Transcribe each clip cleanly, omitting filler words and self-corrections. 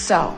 So,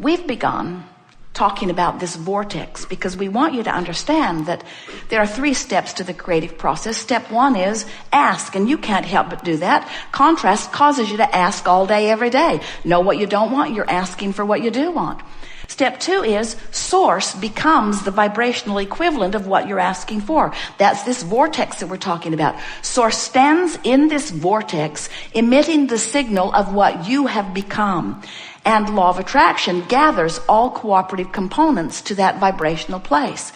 we've begun talking about this vortex because we want you to understand that there are 3 steps to the creative process. Step 1 is ask, and you can't help but do that. Contrast causes you to ask all day, every day. Know what you don't want, you're asking for what you do want. Step 2 is source becomes the vibrational equivalent of what you're asking for. That's this vortex that we're talking about. Source stands in this vortex, emitting the signal of what you have become. And law of attraction gathers all cooperative components to that vibrational place.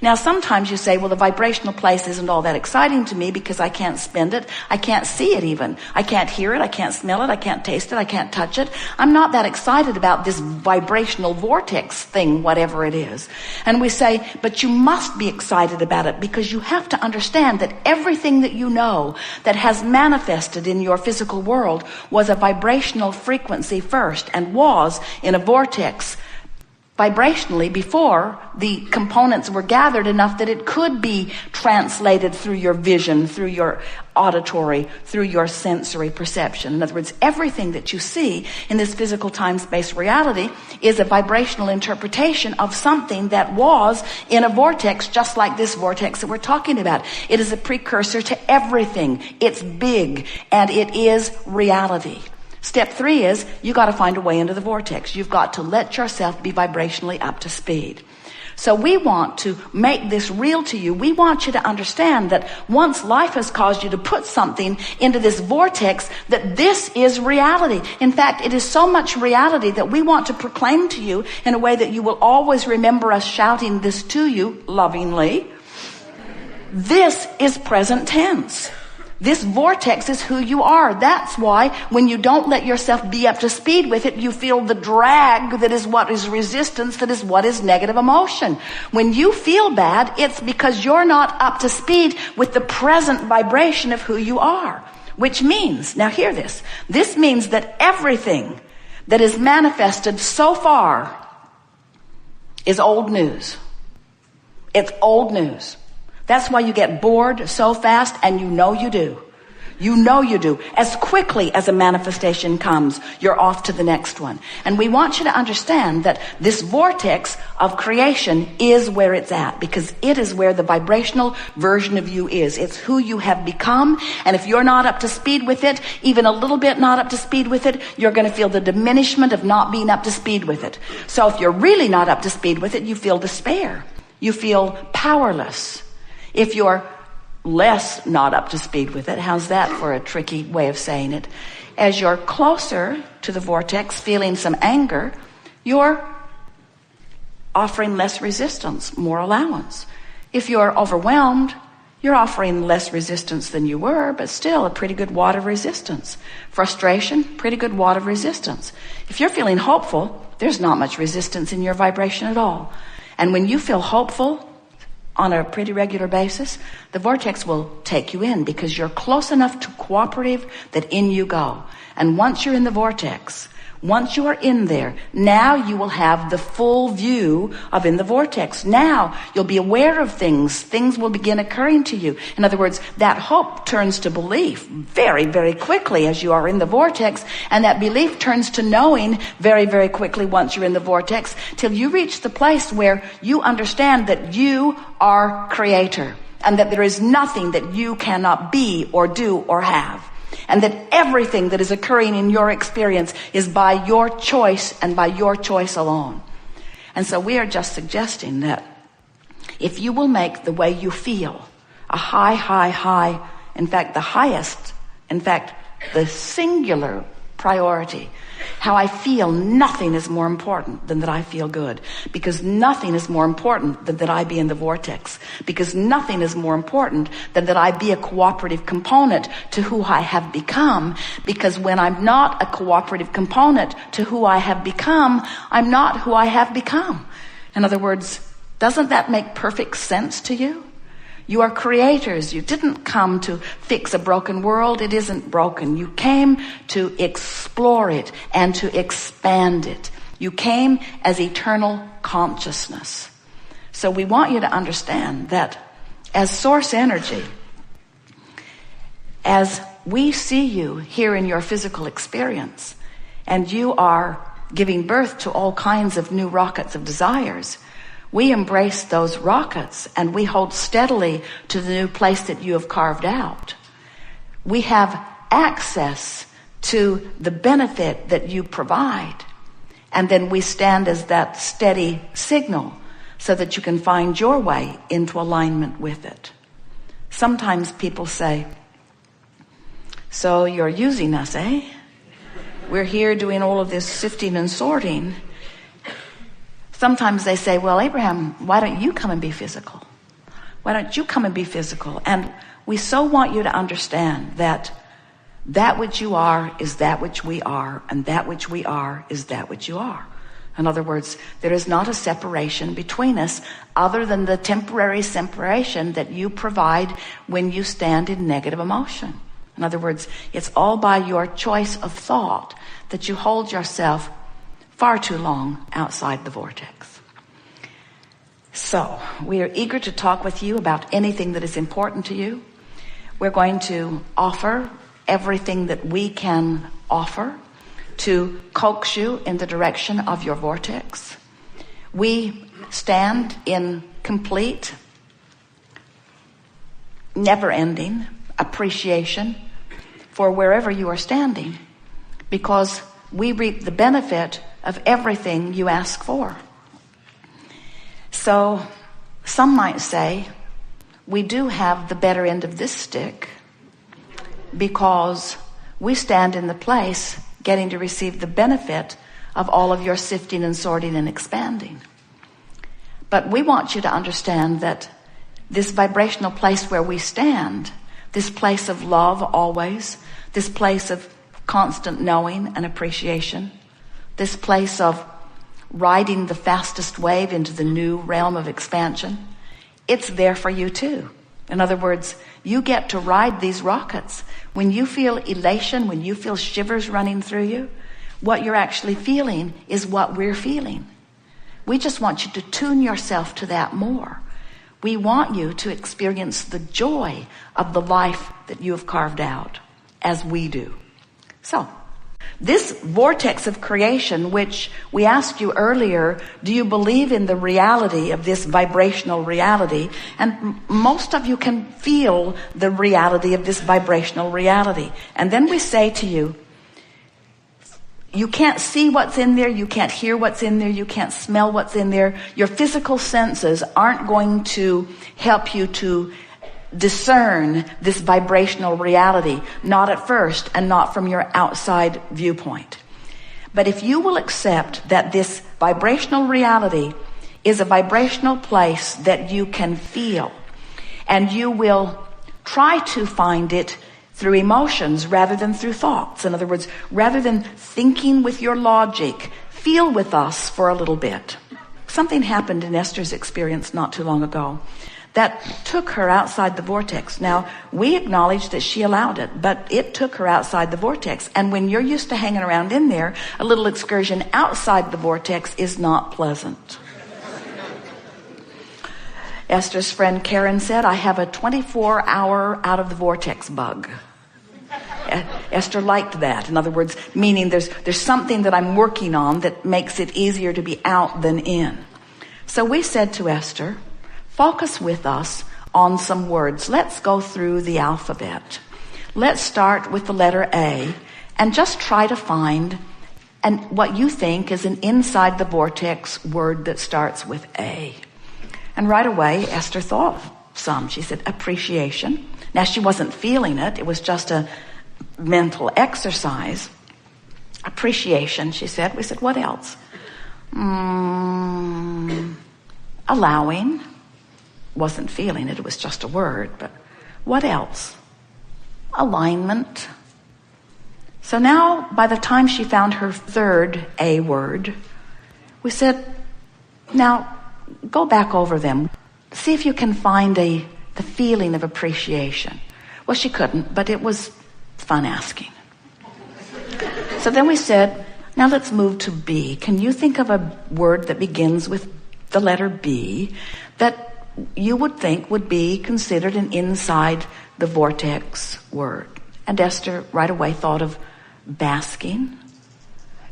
Now, sometimes you say, well, the vibrational place isn't all that exciting to me because I can't spend it. I can't see it even. I can't hear it. I can't smell it. I can't taste it. I can't touch it. I'm not that excited about this vibrational vortex thing, whatever it is. And we say, but you must be excited about it because you have to understand that everything that you know that has manifested in your physical world was a vibrational frequency first and was in a vortex vibrationally before the components were gathered enough that it could be translated through your vision, through your auditory, through your sensory perception. In other words, everything that you see in this physical time-space reality is a vibrational interpretation of something that was in a vortex, just like this vortex that we're talking about. It is a precursor to everything. It's big, and it is reality. Step 3 is you got to find a way into the vortex. You've got to let yourself be vibrationally up to speed. So we want to make this real to you. We want you to understand that once life has caused you to put something into this vortex, that this is reality. In fact, it is so much reality that we want to proclaim to you in a way that you will always remember us shouting this to you lovingly. This is present tense. This vortex is who you are. That's why when you don't let yourself be up to speed with it, you feel the drag that is what is resistance, that is what is negative emotion. When you feel bad, it's because you're not up to speed with the present vibration of who you are. Which means, now hear this, this means that everything that is manifested so far is old news. It's old news. That's why you get bored so fast, and you know you do. You know you do. As quickly as a manifestation comes, you're off to the next one. And we want you to understand that this vortex of creation is where it's at, because it is where the vibrational version of you is. It's who you have become. And if you're not up to speed with it, even a little bit not up to speed with it, you're going to feel the diminishment of not being up to speed with it. So if you're really not up to speed with it, you feel despair. You feel powerless. If you're less not up to speed with it, how's that for a tricky way of saying it? As you're closer to the vortex, feeling some anger, you're offering less resistance, more allowance. If you're overwhelmed, you're offering less resistance than you were, but still a pretty good wad of resistance. Frustration, pretty good wad of resistance. If you're feeling hopeful, there's not much resistance in your vibration at all. And when you feel hopeful, on a pretty regular basis, the vortex will take you in because you're close enough to cooperative that in you go. And once you're in the vortex, once you are in there, now you will have the full view of in the vortex. Now you'll be aware of things. Things will begin occurring to you. In other words, that hope turns to belief very, very quickly as you are in the vortex. And that belief turns to knowing very, very quickly once you're in the vortex, till you reach the place where you understand that you are creator and that there is nothing that you cannot be or do or have. And that everything that is occurring in your experience is by your choice and by your choice alone. And so we are just suggesting that if you will make the way you feel a high, high, high, in fact, the highest, in fact, the singular priority, how I feel, nothing is more important than that I feel good. Because nothing is more important than that I be in the vortex. Because nothing is more important than that I be a cooperative component to who I have become. Because when I'm not a cooperative component to who I have become, I'm not who I have become. In other words, doesn't that make perfect sense to you? You are creators. You didn't come to fix a broken world. It isn't broken. You came to explore it and to expand it. You came as eternal consciousness. So we want you to understand that as source energy, as we see you here in your physical experience, and you are giving birth to all kinds of new rockets of desires, we embrace those rockets and we hold steadily to the new place that you have carved out. We have access to the benefit that you provide. And then we stand as that steady signal so that you can find your way into alignment with it. Sometimes people say, so you're using us, eh? We're here doing all of this sifting and sorting. Sometimes they say, well, Abraham, why don't you come and be physical? Why don't you come and be physical? And we so want you to understand that that which you are is that which we are, and that which we are is that which you are. In other words, there is not a separation between us other than the temporary separation that you provide when you stand in negative emotion. In other words, it's all by your choice of thought that you hold yourself far too long outside the vortex. So, we are eager to talk with you about anything that is important to you. We're going to offer everything that we can offer to coax you in the direction of your vortex. We stand in complete, never-ending appreciation for wherever you are standing, because we reap the benefit of everything you ask for. So some might say we do have the better end of this stick because we stand in the place getting to receive the benefit of all of your sifting and sorting and expanding. But we want you to understand that this vibrational place where we stand, this place of love always, this place of constant knowing and appreciation, this place of riding the fastest wave into the new realm of expansion, it's there for you too. In other words, you get to ride these rockets. When you feel elation, when you feel shivers running through you, what you're actually feeling is what we're feeling. We just want you to tune yourself to that more. We want you to experience the joy of the life that you have carved out, as we do. So, this vortex of creation, which we asked you earlier, do you believe in the reality of this vibrational reality? And most of you can feel the reality of this vibrational reality. And then we say to you, you can't see what's in there, you can't hear what's in there, you can't smell what's in there. Your physical senses aren't going to help you to discern this vibrational reality, not at first and not from your outside viewpoint. But if you will accept that this vibrational reality is a vibrational place that you can feel, and you will try to find it through emotions rather than through thoughts. In other words, rather than thinking with your logic, feel with us for a little bit. Something happened in Esther's experience not too long ago that took her outside the vortex. Now, we acknowledge that she allowed it, but it took her outside the vortex. And when you're used to hanging around in there, a little excursion outside the vortex is not pleasant. Esther's friend Karen said, I have a 24-hour out of the vortex bug. Esther liked that. In other words, meaning there's something that I'm working on that makes it easier to be out than in. So we said to Esther, focus with us on some words. Let's go through the alphabet. Let's start with the letter A and just try to find what you think is an inside the vortex word that starts with A. And right away, Esther thought of some. She said appreciation. Now, she wasn't feeling it. It was just a mental exercise. Appreciation, she said. We said, what else? Allowing. Wasn't feeling it. It was just a word. But what else? Alignment. So now, by the time she found her third A word, we said, now, go back over them. See if you can find the feeling of appreciation. Well, she couldn't, but it was fun asking. So then we said, now let's move to B. Can you think of a word that begins with the letter B that you would think would be considered an inside the vortex word? And Esther right away thought of basking.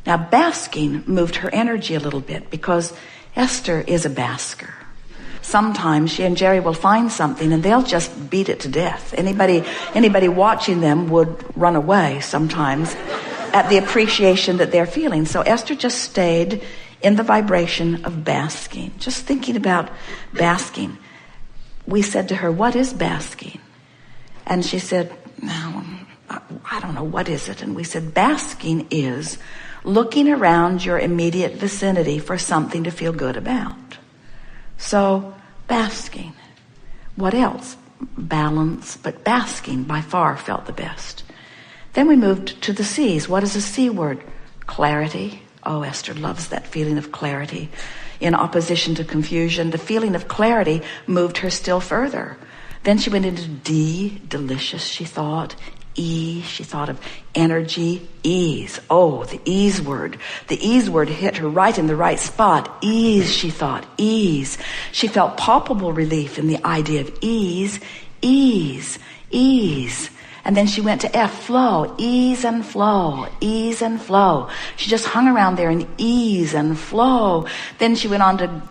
Now, basking moved her energy a little bit because Esther is a basker. Sometimes she and Jerry will find something and they'll just beat it to death. Anybody watching them would run away sometimes at the appreciation that they're feeling. So Esther just stayed in the vibration of basking, just thinking about basking. We said to her, "What is basking?" And she said, "No, I don't know, what is it?" And we said, basking is looking around your immediate vicinity for something to feel good about. So, basking. What else? Balance, but basking by far felt the best. Then we moved to the C's. What is a C word? Clarity. Oh, Esther loves that feeling of clarity. In opposition to confusion, the feeling of clarity moved her still further. Then she went into D, delicious, she thought. E, she thought of energy. Ease. Oh, the ease word. The ease word hit her right in the right spot. Ease, she thought. Ease. She felt palpable relief in the idea of ease. Ease. Ease. And then she went to F, flow. Ease and flow. Ease and flow. She just hung around there in ease and flow. Then she went on to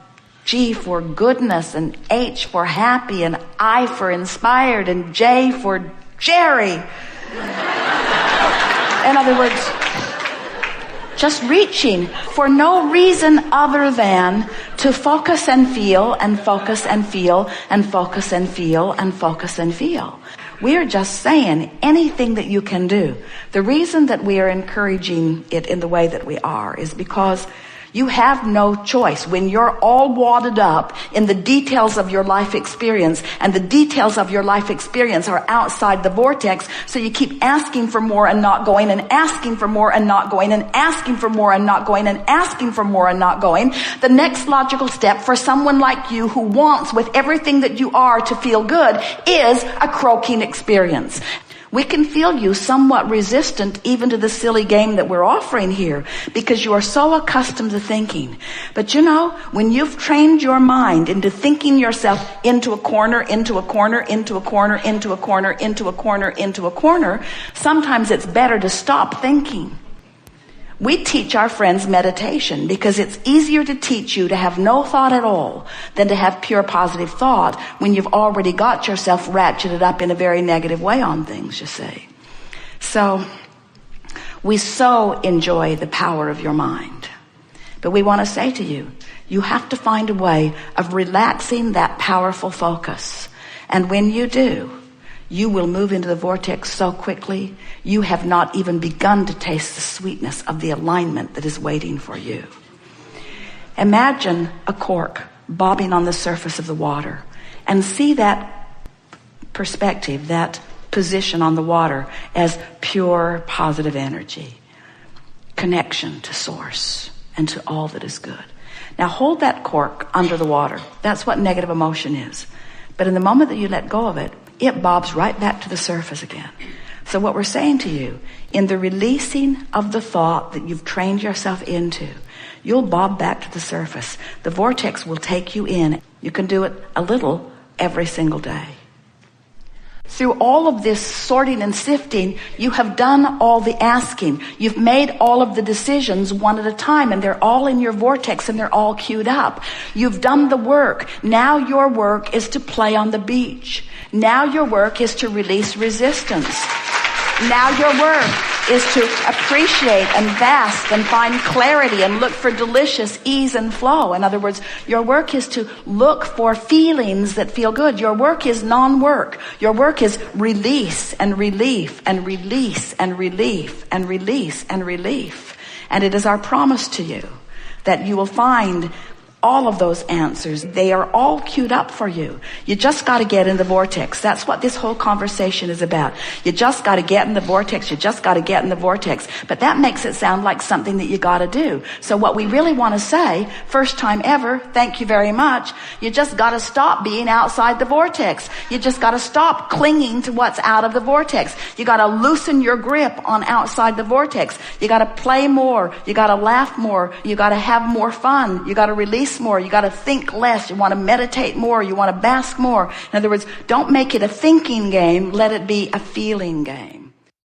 G for goodness, and H for happy, and I for inspired, and J for Jerry. In other words, just reaching for no reason other than to focus and feel and focus and feel and focus and feel and focus and feel. We are just saying anything that you can do. The reason that we are encouraging it in the way that we are is because you have no choice. When you're all wadded up in the details of your life experience, and the details of your life experience are outside the vortex, so you keep asking for more and not going, and asking for more and not going, and asking for more and not going, and asking for more and not going. The next logical step for someone like you who wants with everything that you are to feel good is a croaking experience. We can feel you somewhat resistant even to the silly game that we're offering here because you are so accustomed to thinking. But you know, when you've trained your mind into thinking yourself into a corner, into a corner, into a corner, into a corner, into a corner, into a corner, sometimes it's better to stop thinking. We teach our friends meditation because it's easier to teach you to have no thought at all than to have pure positive thought when you've already got yourself ratcheted up in a very negative way on things, you see. So, we so enjoy the power of your mind. But we want to say to you, you have to find a way of relaxing that powerful focus. And when you do, you will move into the vortex so quickly, you have not even begun to taste the sweetness of the alignment that is waiting for you. Imagine a cork bobbing on the surface of the water, and see that perspective, that position on the water as pure positive energy, connection to source and to all that is good. Now hold that cork under the water. That's what negative emotion is. But in the moment that you let go of it, it bobs right back to the surface again. So what we're saying to you, in the releasing of the thought that you've trained yourself into, you'll bob back to the surface. The vortex will take you in. You can do it a little every single day. Through all of this sorting and sifting, you have done all the asking. You've made all of the decisions one at a time, and they're all in your vortex and they're all queued up. You've done the work. Now your work is to play on the beach. Now your work is to release resistance. Now your work is to appreciate and bask and find clarity and look for delicious ease and flow. In other words, your work is to look for feelings that feel good. Your work is non-work. Your work is release and relief and release and relief and release and relief. And it is our promise to you that you will find all of those answers. They are all queued up for you. You just got to get in the vortex. That's what this whole conversation is about. You just got to get in the vortex. You just got to get in the vortex. But that makes it sound like something that you got to do. So what we really want to say, first time ever, thank you very much. You just got to stop being outside the vortex. You just got to stop clinging to what's out of the vortex. You got to loosen your grip on outside the vortex. You got to play more. You got to laugh more. You got to have more fun. You got to release more. You got to think less. You want to meditate more. You want to bask more. In other words, don't make it a thinking game. Let it be a feeling game.